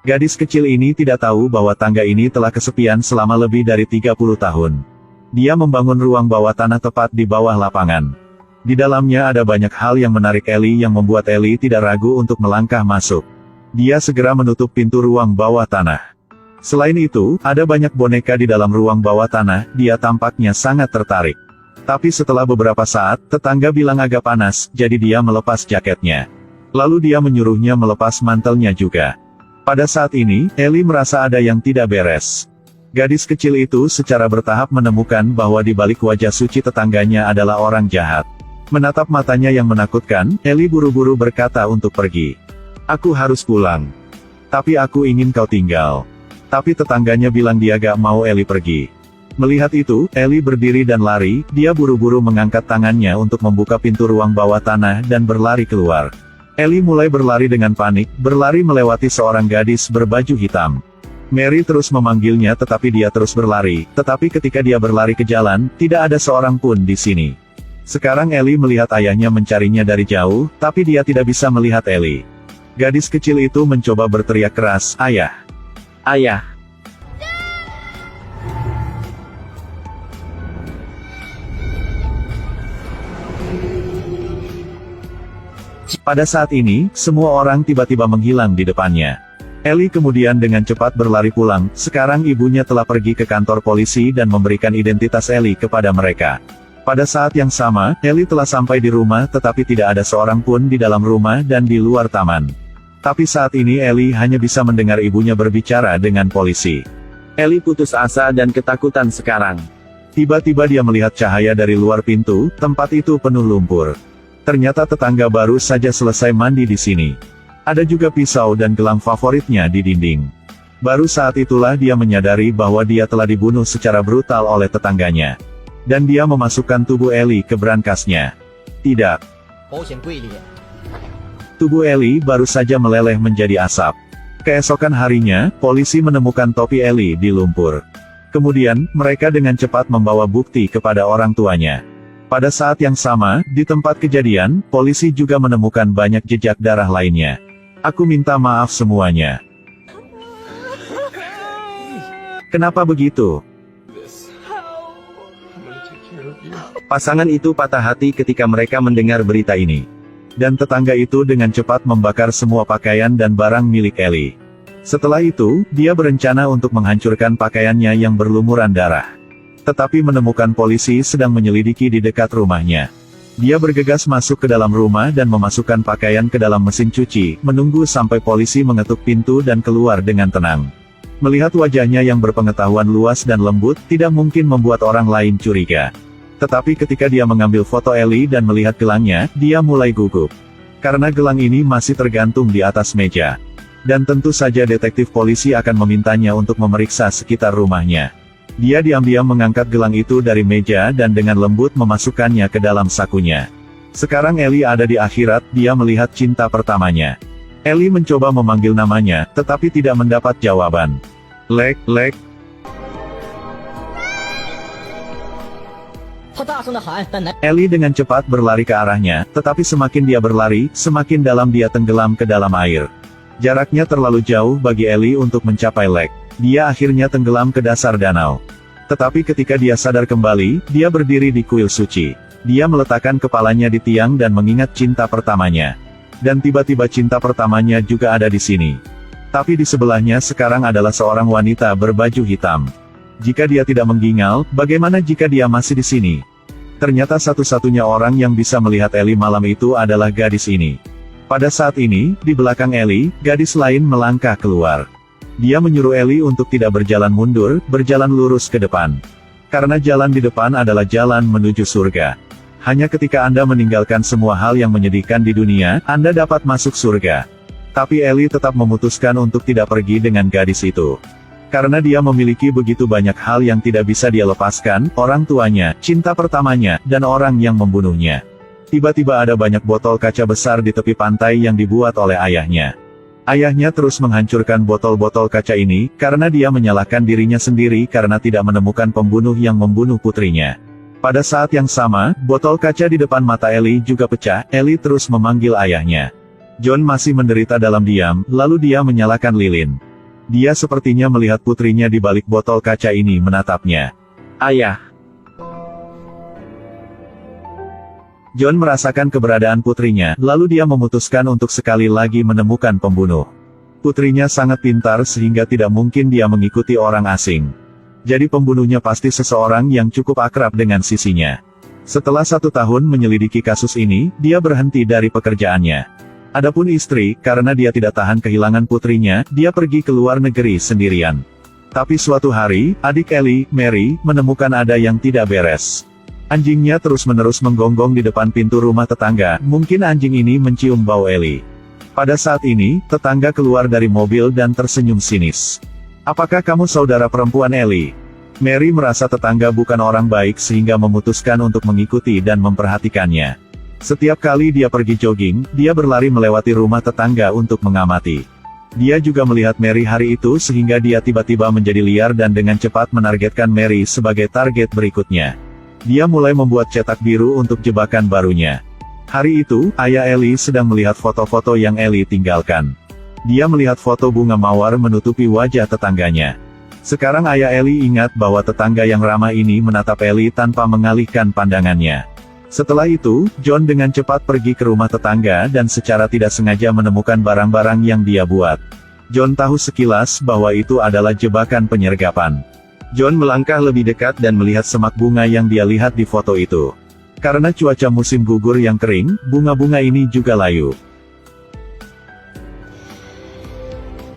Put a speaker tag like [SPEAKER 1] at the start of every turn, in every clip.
[SPEAKER 1] Gadis kecil ini tidak tahu bahwa tangga ini telah kesepian selama lebih dari 30 tahun. Dia membangun ruang bawah tanah tepat di bawah lapangan. Di dalamnya ada banyak hal yang menarik Ellie yang membuat Ellie tidak ragu untuk melangkah masuk. Dia segera menutup pintu ruang bawah tanah. Selain itu, ada banyak boneka di dalam ruang bawah tanah, dia tampaknya sangat tertarik. Tapi setelah beberapa saat, tetangga bilang agak panas, jadi dia melepas jaketnya. Lalu dia menyuruhnya melepas mantelnya juga. Pada saat ini, Ellie merasa ada yang tidak beres. Gadis kecil itu secara bertahap menemukan bahwa di balik wajah suci tetangganya adalah orang jahat. Menatap matanya yang menakutkan, Ellie buru-buru berkata untuk pergi. Aku harus pulang. Tapi aku ingin kau tinggal. Tapi tetangganya bilang dia gak mau Ellie pergi. Melihat itu, Ellie berdiri dan lari, dia buru-buru mengangkat tangannya untuk membuka pintu ruang bawah tanah dan berlari keluar. Ellie mulai berlari dengan panik, berlari melewati seorang gadis berbaju hitam. Mary terus memanggilnya tetapi dia terus berlari, tetapi ketika dia berlari ke jalan, tidak ada seorang pun di sini. Sekarang Ellie melihat ayahnya mencarinya dari jauh, tapi dia tidak bisa melihat Ellie. Gadis kecil itu mencoba berteriak keras, "Ayah! Ayah!" Pada saat ini, semua orang tiba-tiba menghilang di depannya. Ellie kemudian dengan cepat berlari pulang, sekarang ibunya telah pergi ke kantor polisi dan memberikan identitas Ellie kepada mereka. Pada saat yang sama, Ellie telah sampai di rumah tetapi tidak ada seorang pun di dalam rumah dan di luar taman. Tapi saat ini Ellie hanya bisa mendengar ibunya berbicara dengan polisi. Ellie putus asa dan ketakutan sekarang. Tiba-tiba dia melihat cahaya dari luar pintu, tempat itu penuh lumpur. Ternyata tetangga baru saja selesai mandi di sini. Ada juga pisau dan gelang favoritnya di dinding. Baru saat itulah dia menyadari bahwa dia telah dibunuh secara brutal oleh tetangganya. Dan dia memasukkan tubuh Ellie ke brankasnya. Tidak. Tubuh Ellie baru saja meleleh menjadi asap. Keesokan harinya, polisi menemukan topi Ellie di lumpur. Kemudian, mereka dengan cepat membawa bukti kepada orang tuanya. Pada saat yang sama, di tempat kejadian, polisi juga menemukan banyak jejak darah lainnya. Aku minta maaf semuanya. Kenapa begitu? Pasangan itu patah hati ketika mereka mendengar berita ini. Dan tetangga itu dengan cepat membakar semua pakaian dan barang milik Ellie. Setelah itu, dia berencana untuk menghancurkan pakaiannya yang berlumuran darah. Tetapi menemukan polisi sedang menyelidiki di dekat rumahnya. Dia bergegas masuk ke dalam rumah dan memasukkan pakaian ke dalam mesin cuci, menunggu sampai polisi mengetuk pintu dan keluar dengan tenang. Melihat wajahnya yang berpengetahuan luas dan lembut, tidak mungkin membuat orang lain curiga. Tetapi ketika dia mengambil foto Ellie dan melihat gelangnya, dia mulai gugup. Karena gelang ini masih tergantung di atas meja. Dan tentu saja detektif polisi akan memintanya untuk memeriksa sekitar rumahnya. Dia diam-diam mengangkat gelang itu dari meja dan dengan lembut memasukkannya ke dalam sakunya. Sekarang Ellie ada di akhirat, dia melihat cinta pertamanya. Ellie mencoba memanggil namanya, tetapi tidak mendapat jawaban. Lek. Ellie dengan cepat berlari ke arahnya, tetapi semakin dia berlari, semakin dalam dia tenggelam ke dalam air. Jaraknya terlalu jauh bagi Ellie untuk mencapai Lek. Dia akhirnya tenggelam ke dasar danau. Tetapi ketika dia sadar kembali, dia berdiri di kuil suci. Dia meletakkan kepalanya di tiang dan mengingat cinta pertamanya. Dan tiba-tiba cinta pertamanya juga ada di sini. Tapi di sebelahnya sekarang adalah seorang wanita berbaju hitam. Jika dia tidak menggingal, bagaimana jika dia masih di sini? Ternyata satu-satunya orang yang bisa melihat Ellie malam itu adalah gadis ini. Pada saat ini, di belakang Ellie, gadis lain melangkah keluar. Dia menyuruh Ellie untuk tidak berjalan mundur, berjalan lurus ke depan. Karena jalan di depan adalah jalan menuju surga. Hanya ketika Anda meninggalkan semua hal yang menyedihkan di dunia, Anda dapat masuk surga. Tapi Ellie tetap memutuskan untuk tidak pergi dengan gadis itu. Karena dia memiliki begitu banyak hal yang tidak bisa dia lepaskan, orang tuanya, cinta pertamanya, dan orang yang membunuhnya. Tiba-tiba ada banyak botol kaca besar di tepi pantai yang dibuat oleh ayahnya. Ayahnya terus menghancurkan botol-botol kaca ini, karena dia menyalahkan dirinya sendiri karena tidak menemukan pembunuh yang membunuh putrinya. Pada saat yang sama, botol kaca di depan mata Ellie juga pecah. Ellie terus memanggil ayahnya. John masih menderita dalam diam, lalu dia menyalakan lilin. Dia sepertinya melihat putrinya di balik botol kaca ini menatapnya. Ayah. John merasakan keberadaan putrinya, lalu dia memutuskan untuk sekali lagi menemukan pembunuh. Putrinya sangat pintar sehingga tidak mungkin dia mengikuti orang asing. Jadi pembunuhnya pasti seseorang yang cukup akrab dengan sisinya. Setelah 1 tahun menyelidiki kasus ini, dia berhenti dari pekerjaannya. Adapun istri, karena dia tidak tahan kehilangan putrinya, dia pergi ke luar negeri sendirian. Tapi suatu hari, adik Ellie, Mary, menemukan ada yang tidak beres. Anjingnya terus-menerus menggonggong di depan pintu rumah tetangga, mungkin anjing ini mencium bau Ellie. Pada saat ini, tetangga keluar dari mobil dan tersenyum sinis. Apakah kamu saudara perempuan Ellie? Mary merasa tetangga bukan orang baik sehingga memutuskan untuk mengikuti dan memperhatikannya. Setiap kali dia pergi jogging, dia berlari melewati rumah tetangga untuk mengamati. Dia juga melihat Mary hari itu sehingga dia tiba-tiba menjadi liar dan dengan cepat menargetkan Mary sebagai target berikutnya. Dia mulai membuat cetak biru untuk jebakan barunya. Hari itu, ayah Ellie sedang melihat foto-foto yang Ellie tinggalkan. Dia melihat foto bunga mawar menutupi wajah tetangganya. Sekarang ayah Ellie ingat bahwa tetangga yang ramah ini menatap Ellie tanpa mengalihkan pandangannya. Setelah itu, John dengan cepat pergi ke rumah tetangga dan secara tidak sengaja menemukan barang-barang yang dia buat. John tahu sekilas bahwa itu adalah jebakan penyergapan. John melangkah lebih dekat dan melihat semak bunga yang dia lihat di foto itu. Karena cuaca musim gugur yang kering, bunga-bunga ini juga layu.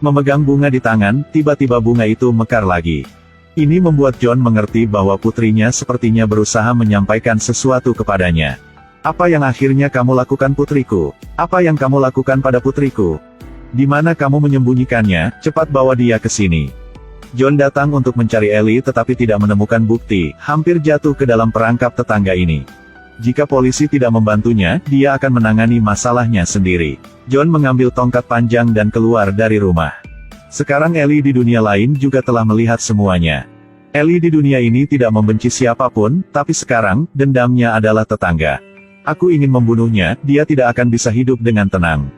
[SPEAKER 1] Memegang bunga di tangan, tiba-tiba bunga itu mekar lagi. Ini membuat John mengerti bahwa putrinya sepertinya berusaha menyampaikan sesuatu kepadanya. Apa yang akhirnya kamu lakukan putriku? Apa yang kamu lakukan pada putriku? Di mana kamu menyembunyikannya? Cepat bawa dia ke sini. John datang untuk mencari Ellie tetapi tidak menemukan bukti, hampir jatuh ke dalam perangkap tetangga ini. Jika polisi tidak membantunya, dia akan menangani masalahnya sendiri. John mengambil tongkat panjang dan keluar dari rumah. Sekarang Ellie di dunia lain juga telah melihat semuanya. Ellie di dunia ini tidak membenci siapapun, tapi sekarang, dendamnya adalah tetangga. Aku ingin membunuhnya, dia tidak akan bisa hidup dengan tenang.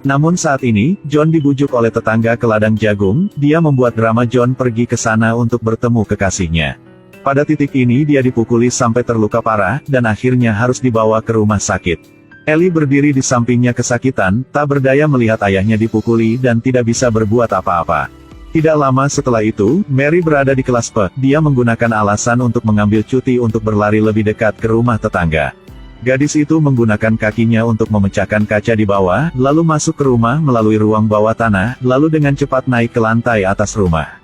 [SPEAKER 1] Namun saat ini, John dibujuk oleh tetangga ke ladang jagung, dia membuat drama John pergi ke sana untuk bertemu kekasihnya. Pada titik ini dia dipukuli sampai terluka parah, dan akhirnya harus dibawa ke rumah sakit. Ellie berdiri di sampingnya kesakitan, tak berdaya melihat ayahnya dipukuli dan tidak bisa berbuat apa-apa. Tidak lama setelah itu, Mary berada di kelas P, dia menggunakan alasan untuk mengambil cuti untuk berlari lebih dekat ke rumah tetangga. Gadis itu menggunakan kakinya untuk memecahkan kaca di bawah, lalu masuk ke rumah melalui ruang bawah tanah, lalu dengan cepat naik ke lantai atas rumah.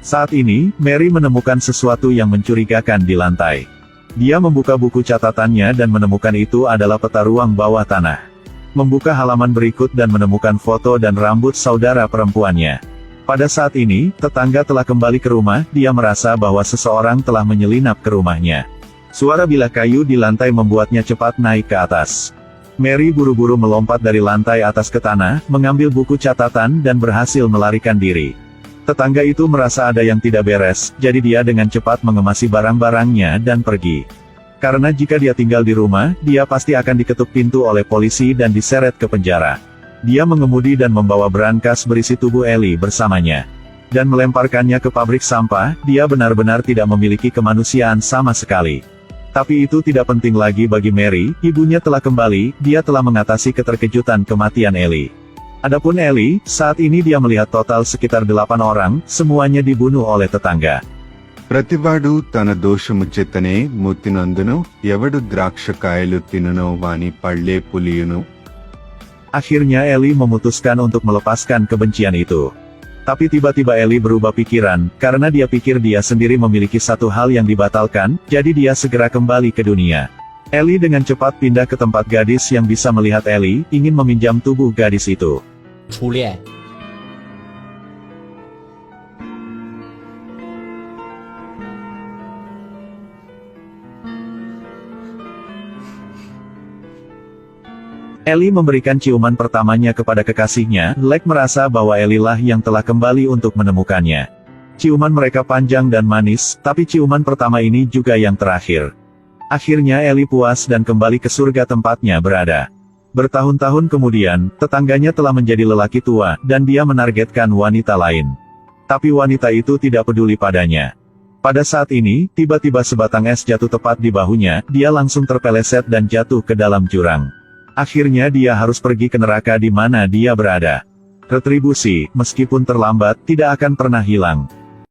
[SPEAKER 1] Saat ini, Mary menemukan sesuatu yang mencurigakan di lantai. Dia membuka buku catatannya dan menemukan itu adalah peta ruang bawah tanah. Membuka halaman berikut dan menemukan foto dan rambut saudara perempuannya. Pada saat ini, tetangga telah kembali ke rumah, dia merasa bahwa seseorang telah menyelinap ke rumahnya. Suara bilah kayu di lantai membuatnya cepat naik ke atas. Mary buru-buru melompat dari lantai atas ke tanah, mengambil buku catatan dan berhasil melarikan diri. Tetangga itu merasa ada yang tidak beres, jadi dia dengan cepat mengemasi barang-barangnya dan pergi. Karena jika dia tinggal di rumah, dia pasti akan diketuk pintu oleh polisi dan diseret ke penjara. Dia mengemudi dan membawa brankas berisi tubuh Ellie bersamanya. Dan melemparkannya ke pabrik sampah, dia benar-benar tidak memiliki kemanusiaan sama sekali. Tapi itu tidak penting lagi bagi Mary, ibunya telah kembali, dia telah mengatasi keterkejutan kematian Ellie. Adapun Ellie, saat ini dia melihat total sekitar 8 orang, semuanya dibunuh oleh tetangga.
[SPEAKER 2] ప్రతివాడు తన దోషము చేతనే ముత్తినందును ఎవడు ద్రాక్షకాయలు తిననో వాని పళ్ళే పులియును.
[SPEAKER 1] Akhirnya Ellie memutuskan untuk melepaskan kebencian itu. Tapi tiba-tiba Ellie berubah pikiran, karena dia pikir dia sendiri memiliki satu hal yang dibatalkan, jadi dia segera kembali ke dunia. Ellie dengan cepat pindah ke tempat gadis yang bisa melihat Ellie, ingin meminjam tubuh gadis itu.
[SPEAKER 3] 初恋。
[SPEAKER 1] Ellie memberikan ciuman pertamanya kepada kekasihnya, Lek merasa bahwa Ellie lah yang telah kembali untuk menemukannya. Ciuman mereka panjang dan manis, tapi ciuman pertama ini juga yang terakhir. Akhirnya Ellie puas dan kembali ke surga tempatnya berada. Bertahun-tahun kemudian, tetangganya telah menjadi lelaki tua, dan dia menargetkan wanita lain. Tapi wanita itu tidak peduli padanya. Pada saat ini, tiba-tiba sebatang es jatuh tepat di bahunya, dia langsung terpeleset dan jatuh ke dalam jurang. Akhirnya dia harus pergi ke neraka di mana dia berada. Retribusi, meskipun terlambat, tidak akan pernah hilang.